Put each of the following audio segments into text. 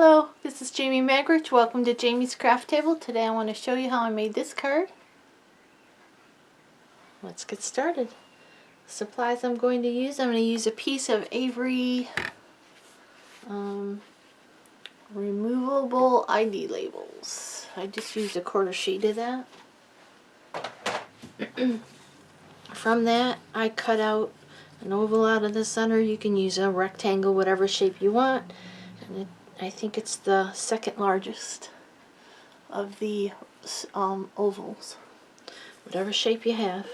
Hello, this is Jamie Magritte. Welcome to Jamie's Craft Table. Today I want to show you how I made this card. Let's get started. Supplies I'm going to use a piece of Avery removable ID labels. I just used a quarter sheet of that. From that I cut out an oval out of the center. You can use a rectangle, whatever shape you want. And I think it's the second largest of the ovals. Whatever shape you have.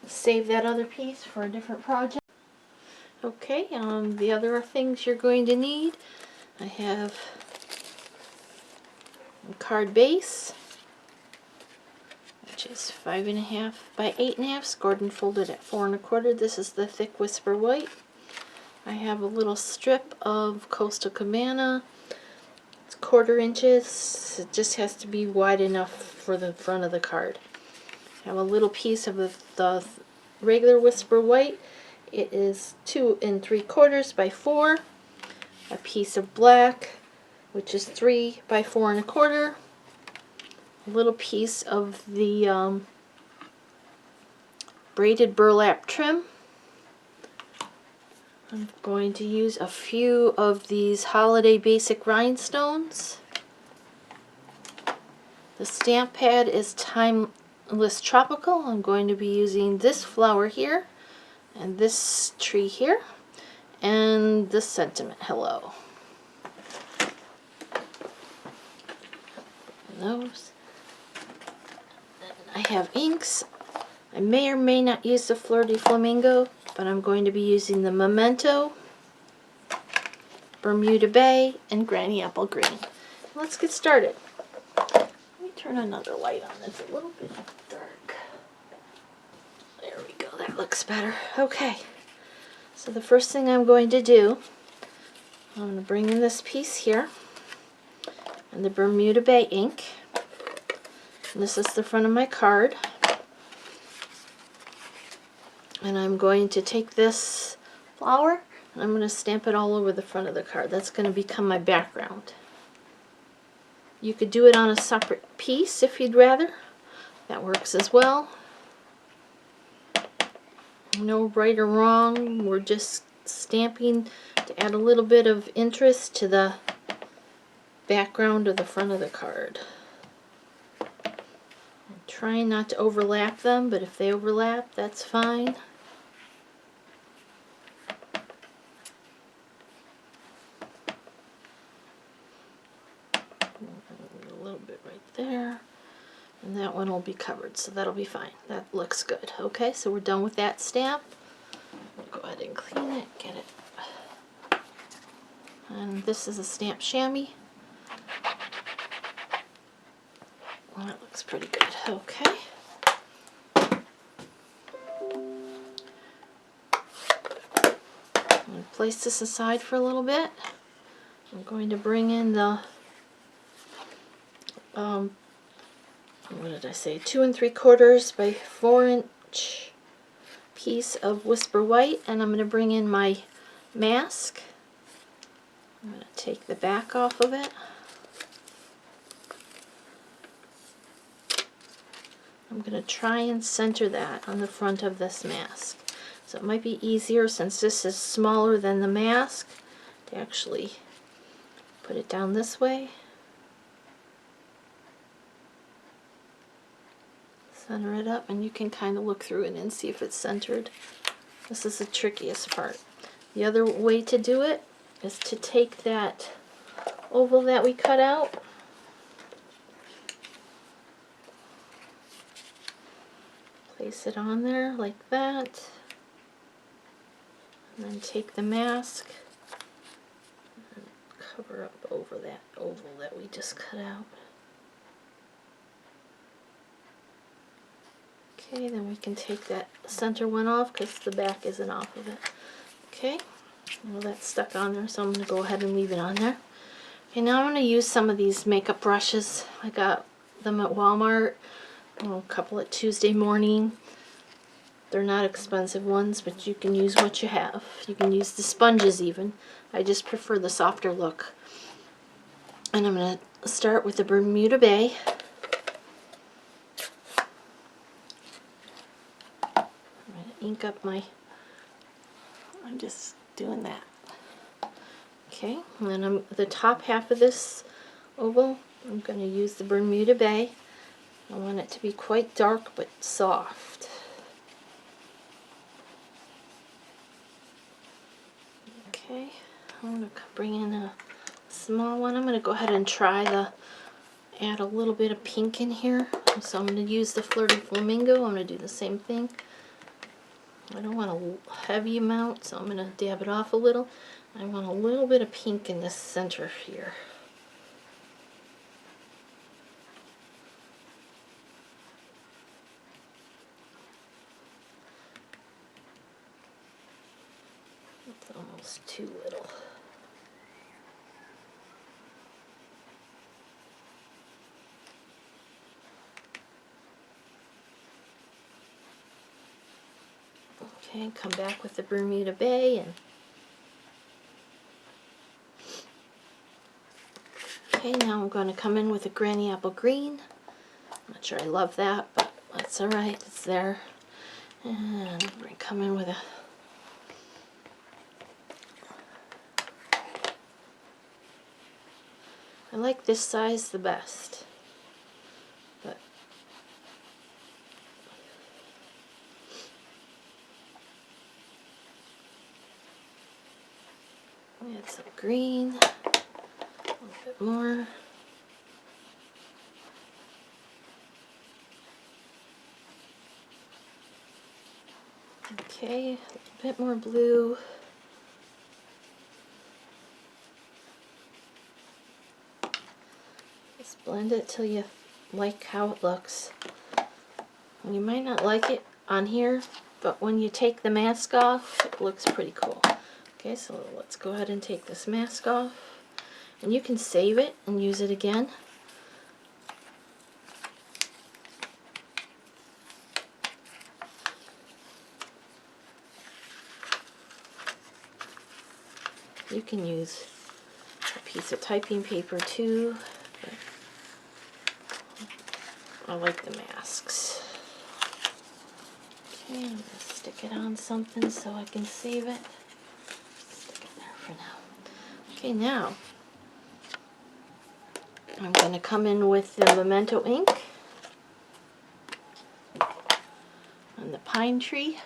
Save that other piece for a different project. Okay, the other things you're going to need, I have a card base, which is 5.5 by 8.5, scored and folded at 4 1/4. This is the thick Whisper White. I have a little strip of Coastal Cabana. It's 1/4 inches. It just has to be wide enough for the front of the card. I have a little piece of the regular Whisper White. It is 2 3/4 by 4. A piece of black, which is 3 by 4 1/4. A little piece of the braided burlap trim. I'm going to use a few of these holiday basic rhinestones. The stamp pad is Timeless Tropical. I'm going to be using this flower here, and this tree here, and this sentiment hello. Those. I have inks. I may or may not use the Fleur de Flamingo, but I'm going to be using the Memento, Bermuda Bay, and Granny Apple Green. Let's get started. Let me turn another light on. It's a little bit dark. There we go. That looks better. Okay. So the first thing I'm going to do, I'm going to bring in this piece here, and the Bermuda Bay ink. And this is the front of my card. And I'm going to take this flower and I'm going to stamp it all over the front of the card. That's going to become my background. You could do it on a separate piece if you'd rather. That works as well. No right or wrong. We're just stamping to add a little bit of interest to the background of the front of the card. I'm trying not to overlap them, but if they overlap, that's fine. A little bit right there, and that one will be covered, so that'll be fine. That looks good. Okay, so we're done with that stamp. Go ahead and clean it, get it. And this is a stamp chamois. Well, that looks pretty good. Okay. I'm going to place this aside for a little bit. I'm going to bring in the what did I say? 2 3/4 by 4 inch piece of Whisper White, and I'm going to bring in my mask. I'm going to take the back off of it. I'm going to try and center that on the front of this mask. So it might be easier, since this is smaller than the mask, to actually put it down this way. Center it up, and you can kind of look through it and see if it's centered. This is the trickiest part. The other way to do it is to take that oval that we cut out, place it on there like that, and then take the mask and cover up over that oval that we just cut out. Okay, then we can take that center one off because the back isn't off of it. Okay, well, that's stuck on there, so I'm going to go ahead and leave it on there. Okay, now I'm going to use some of these makeup brushes. I got them at Walmart, a couple at Tuesday Morning. They're not expensive ones, but you can use what you have. You can use the sponges even. I just prefer the softer look. And I'm going to start with the Bermuda Bay. I'm going to ink up my, I'm just doing that. Okay, and then the top half of this oval, I'm going to use the Bermuda Bay. I want it to be quite dark but soft. Okay, I'm going to bring in a small one. I'm going to go ahead and add a little bit of pink in here. So I'm going to use the Flirty Flamingo. I'm going to do the same thing. I don't want a heavy amount, so I'm going to dab it off a little. I want a little bit of pink in the center here. It's almost too little. Okay, come back with the Bermuda Bay and okay, now I'm going to come in with a Granny Apple Green. I'm not sure I love that, but that's alright, it's there. And we're going to come in with I like this size the best. But add some green, a little bit more. Okay, a little bit more blue. Just blend it till you like how it looks. You might not like it on here, but when you take the mask off, it looks pretty cool. Okay, so let's go ahead and take this mask off. And you can save it and use it again. You can use a piece of typing paper too. I like the masks. Okay, I'm going to stick it on something so I can save it. Stick it there for now. Okay, now I'm going to come in with the Memento ink on the pine tree.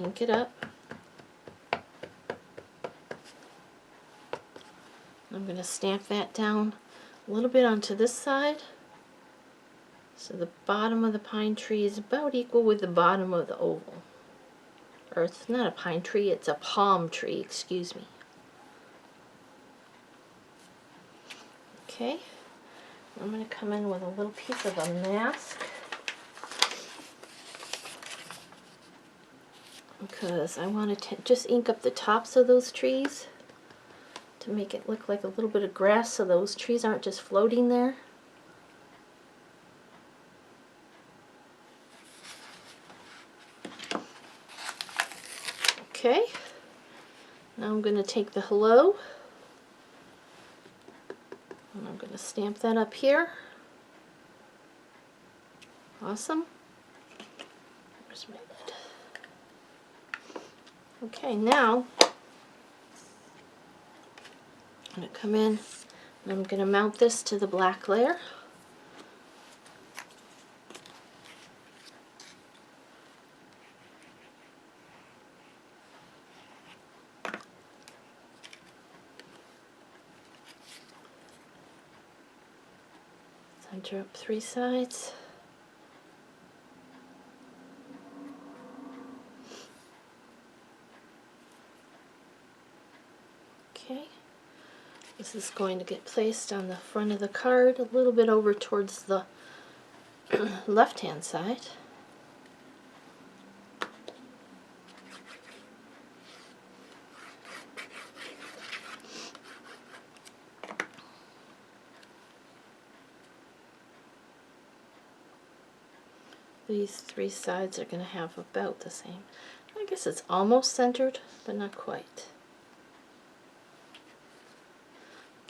Ink it up. I'm going to stamp that down a little bit onto this side. So the bottom of the pine tree is about equal with the bottom of the oval. Or it's not a pine tree, it's a palm tree, excuse me. Okay, I'm going to come in with a little piece of a mask. Because I want to just ink up the tops of those trees to make it look like a little bit of grass so those trees aren't just floating there. Okay, now I'm going to take the hello and I'm going to stamp that up here. Awesome. Where's my lid? Okay, now I'm going to come in and I'm going to mount this to the black layer. Center up 3 sides. Okay, this is going to get placed on the front of the card, a little bit over towards the left-hand side. These 3 sides are going to have about the same. I guess it's almost centered, but not quite.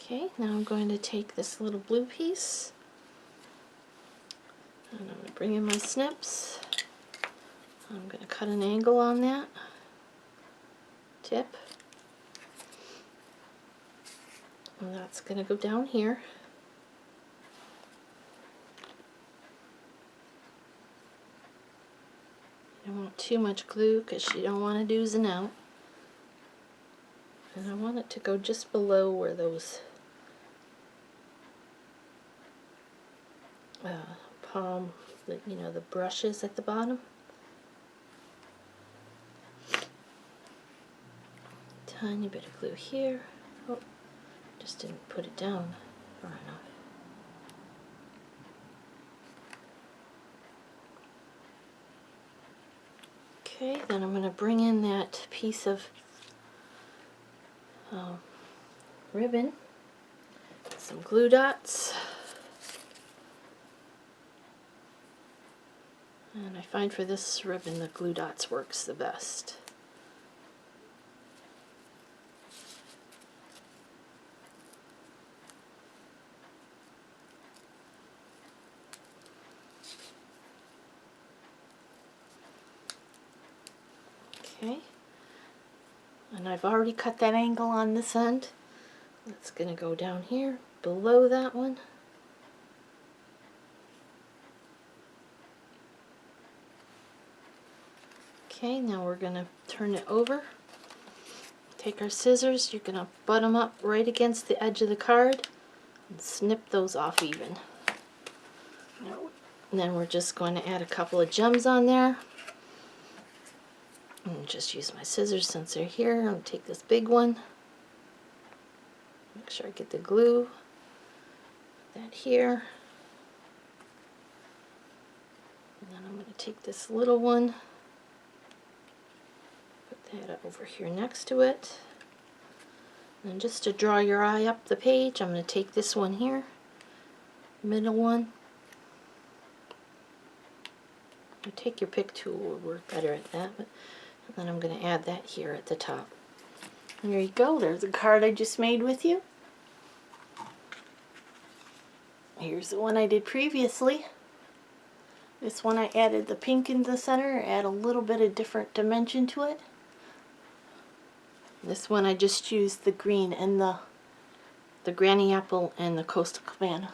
Okay, now I'm going to take this little blue piece and I'm going to bring in my snips. I'm going to cut an angle on that tip. And that's going to go down here. You don't want too much glue because you don't want it oozing out. And I want it to go just below where those palm, the brushes at the bottom. Tiny bit of glue here. Oh, just didn't put it down far enough. Okay, then I'm going to bring in that piece of ribbon, some glue dots, and I find for this ribbon the glue dots works the best. Okay, and I've already cut that angle on this end. It's going to go down here below that one. Okay, now we're going to turn it over. Take our scissors, you're going to butt them up right against the edge of the card and snip those off even. And then we're just going to add a couple of gems on there. And just use my scissors since they're here. I'm going to take this big one. Make sure I get the glue. Put that here. And then I'm going to take this little one. Put that over here next to it. And just to draw your eye up the page, I'm going to take this one here. Middle one. Take your pick tool, would work better at that. And then I'm going to add that here at the top. And there you go, there's a card I just made with you. Here's the one I did previously. This one I added the pink in the center, add a little bit of different dimension to it. This one I just used the green and the granny apple and the coastal cabana.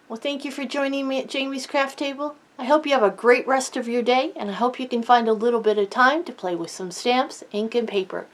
Well, thank you for joining me at Jamie's Craft Table. I hope you have a great rest of your day, and I hope you can find a little bit of time to play with some stamps, ink, and paper.